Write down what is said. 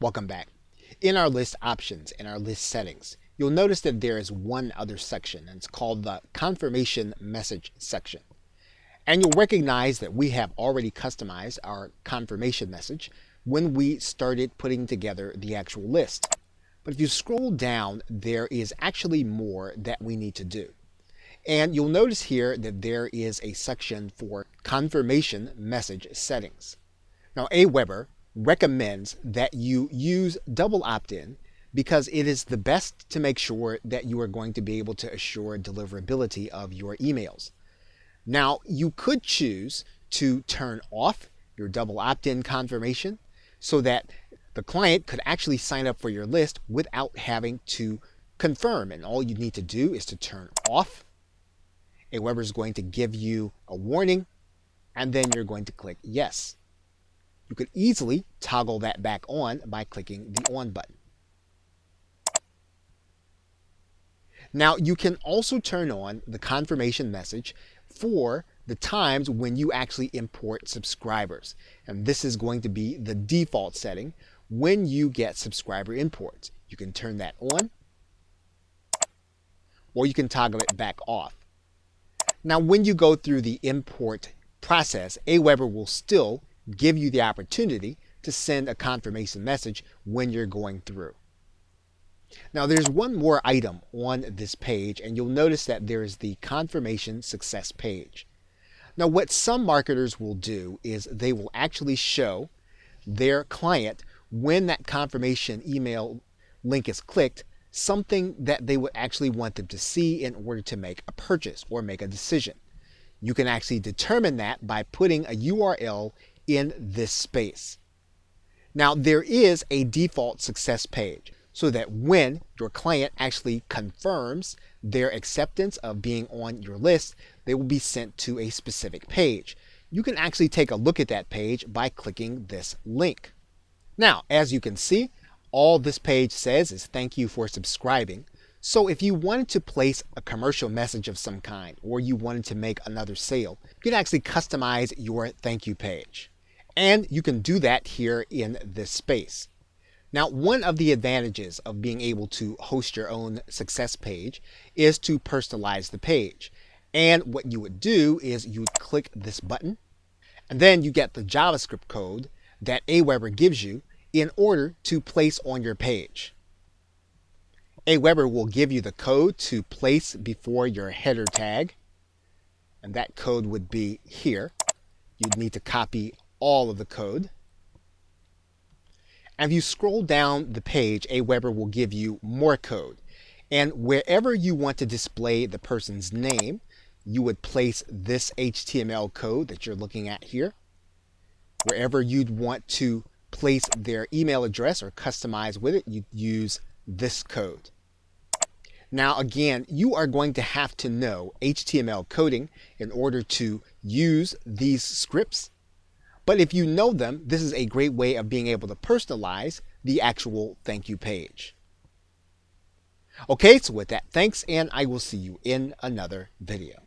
Welcome back. In our list options and our list settings, you'll notice that there is one other section, and it's called the confirmation message section. And you'll recognize that we have already customized our confirmation message when we started putting together the actual list. But if you scroll down, there is actually more that we need to do. And you'll notice here that there is a section for confirmation message settings. Now, Aweber recommends that you use double opt-in because it is the best to make sure that you are going to be able to assure deliverability of your emails. Now, you could choose to turn off your double opt-in confirmation so that the client could actually sign up for your list without having to confirm. And all you need to do is to turn off. Aweber is going to give you a warning, and then you're going to click yes. You could easily toggle that back on by clicking the on button. Now, you can also turn on the confirmation message for the times when you actually import subscribers. And this is going to be the default setting when you get subscriber imports. You can turn that on, or you can toggle it back off. Now, when you go through the import process, Aweber will still give you the opportunity to send a confirmation message when you're going through. Now, there's one more item on this page, and you'll notice that there is the confirmation success page. Now, what some marketers will do is they will actually show their client, when that confirmation email link is clicked, something that they would actually want them to see in order to make a purchase or make a decision. You can actually determine that by putting a URL in this space. Now, there is a default success page so that when your client actually confirms their acceptance of being on your list, they will be sent to a specific page. You can actually take a look at that page by clicking this link. Now, as you can see, all this page says is thank you for subscribing. So if you wanted to place a commercial message of some kind, or you wanted to make another sale, you can actually customize your thank you page. And you can do that here in this space. Now, one of the advantages of being able to host your own success page is to personalize the page. And what you would do is you would click this button, and then you get the JavaScript code that Aweber gives you in order to place on your page. Aweber will give you the code to place before your header tag, and that code would be here. You'd need to copy all of the code. And if you scroll down the page, Aweber will give you more code. And wherever you want to display the person's name, you would place this HTML code that you're looking at here. Wherever you'd want to place their email address or customize with it, you'd use this code. Now, again, you are going to have to know HTML coding in order to use these scripts. But if you know them, this is a great way of being able to personalize the actual thank you page. Okay, so with that, thanks, and I will see you in another video.